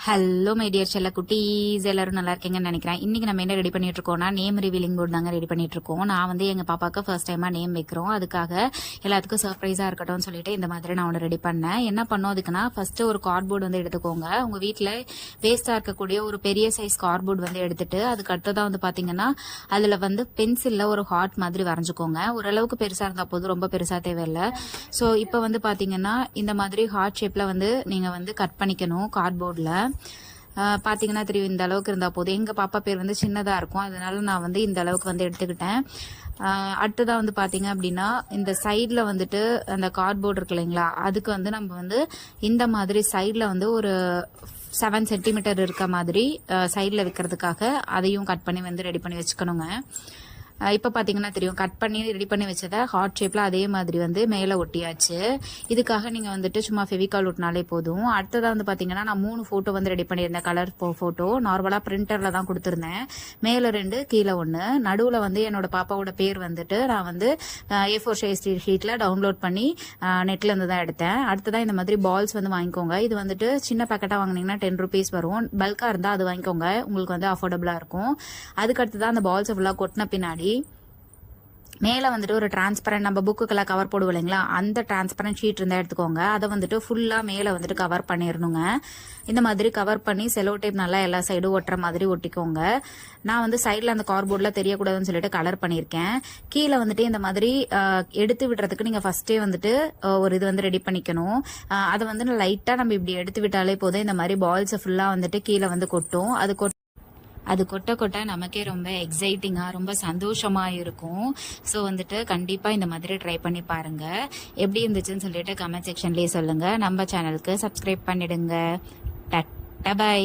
Hello my dear செல்ல குட்டீஸ், எல்லாரும் நல்லா இருக்கீங்கன்னு நினைக்கிறேன். இன்னைக்கு நம்ம என்ன ரெடி பண்ணிட்டு இருக்கோம்னா நேம் ரிவீலிங் போர்டு தாங்க ரெடி பண்ணிட்டு இருக்கோம். நான் வந்து எங்க பாப்பாவுக்கு ஃபர்ஸ்ட் டைமா நேம் வைக்கிறோம். அதுக்காக எல்லாத்துக்கும் சர்ப்ரைஸா இருக்கட்டும்னு சொல்லிட்டு இந்த மாதிரி நான் ஒன்று ரெடி பண்ணேன். என்ன பண்ணோம் அதுக்குன்னா, ஃபர்ஸ்ட் ஒரு கார்ட்போர்டு வந்து எடுத்துக்கோங்க. உங்க வீட்டில் வேஸ்டா இருக்கக்கூடிய ஒரு பெரிய சைஸ் கார்ட்போர்டு வந்து எடுத்துட்டு அதுக்கு அடுத்ததான் வந்து பாத்தீங்கன்னா அதுல வந்து பென்சில்ல ஒரு ஹார்ட் மாதிரி வரைஞ்சுக்கோங்க. ஓரளவுக்கு பெருசா இருந்தா போதும், ரொம்ப பெருசா தேவையில்லை. ஸோ இப்போ வந்து பாத்தீங்கன்னா இந்த மாதிரி ஹார்ட் ஷேப்ல வந்து நீங்க வந்து கட் பண்ணிக்கணும் கார்ட்போர்டில். பார்த்தீங்கன்னா தெரியும், இந்த அளவுக்கு இருந்தால் போதும். எங்கள் பாப்பா பேர் வந்து சின்னதாக இருக்கும், அதனால நான் வந்து இந்த அளவுக்கு வந்து எடுத்துக்கிட்டேன். அடுத்ததாக வந்து பார்த்தீங்க அப்படின்னா இந்த சைடில் வந்துட்டு அந்த கார்ட்போர்டு இருக்கு இல்லைங்களா, அதுக்கு வந்து நம்ம வந்து இந்த மாதிரி சைடில் வந்து ஒரு 7 சென்டிமீட்டர் இருக்க மாதிரி சைடில் வைக்கிறதுக்காக அதையும் கட் பண்ணி வந்து ரெடி பண்ணி வச்சுக்கணுங்க. இப்போ பார்த்தீங்கன்னா தெரியும், கட் பண்ணி ரெடி பண்ணி வச்சதை ஹார்ட் ஷேப்பில் அதே மாதிரி வந்து மேலே ஒட்டியாச்சு. இதுக்காக நீங்கள் வந்துட்டு சும்மா ஃபெவிகால் ஒட்டினாலே போதும். அடுத்ததாக வந்து பார்த்தீங்கன்னா நான் 3 ஃபோட்டோ வந்து ரெடி பண்ணியிருந்தேன். கலர் ஃபோட்டோ நார்மலாக பிரிண்டரில் தான் கொடுத்துருந்தேன். மேலே 2 கீழே 1. நடுவில் வந்து என்னோட பாப்பாவோட பேர் வந்துட்டு நான் வந்து A4 சைஸ் ஷீட்டில் டவுன்லோட் பண்ணி நெட்லேருந்து தான் எடுத்தேன். அடுத்ததான் இந்த மாதிரி பால்ஸ் வந்து வாங்கிக்கோங்க. இது வந்துட்டு சின்ன பேக்கெட்டாக வாங்கினீங்கன்னா 10 ருபீஸ் வரும். பல்காக இருந்தால் அது வாங்கிக்கோங்க, உங்களுக்கு வந்து அஃபோர்டபுளாக இருக்கும். அதுக்கடுத்து தான் அந்த பால்ஸை ஃபுல்லாக கொட்டின பின்னாடி மேலே வந்துட்டு ஒரு டிரான்ஸ்பரண்ட், நம்ம புக்குக்கெல்லாம் கவர் போடுவோம் இல்லைங்களா, அந்த டிரான்ஸ்பரண்ட் ஷீட் இருந்தால் எடுத்துக்கோங்க. அதை வந்துட்டு ஃபுல்லாக மேலே வந்துட்டு கவர் பண்ணிடணுங்க. இந்த மாதிரி கவர் பண்ணி செலோ டேப் நல்லா எல்லா சைடும் ஒட்டுற மாதிரி ஒட்டிக்கோங்க. நான் வந்து சைடில் அந்த கார்ட்போர்டில் தெரியக்கூடாதுன்னு சொல்லிட்டு கலர் பண்ணியிருக்கேன். கீழே வந்துட்டு இந்த மாதிரி எடுத்து விடுறதுக்கு நீங்கள் ஃபர்ஸ்டே வந்துட்டு ஒரு இது வந்து ரெடி பண்ணிக்கணும். அதை வந்து லைட்டாக நம்ம இப்படி எடுத்து விட்டாலே போதும், இந்த மாதிரி பால்ஸை ஃபுல்லாக வந்துட்டு கீழே வந்து கொட்டும். அது கொட்ட கொட்ட நமக்கே ரொம்ப எக்ஸைட்டிங்காக ரொம்ப சந்தோஷமாக இருக்கும். ஸோ வந்துட்டு கண்டிப்பாக இந்த மாதிரி ட்ரை பண்ணி பாருங்கள். எப்படி இருந்துச்சுன்னு சொல்லிட்டு கமெண்ட் செக்ஷன்லேயே சொல்லுங்கள். நம்ம சேனலுக்கு சப்ஸ்கிரைப் பண்ணிடுங்க. Ta-ta by.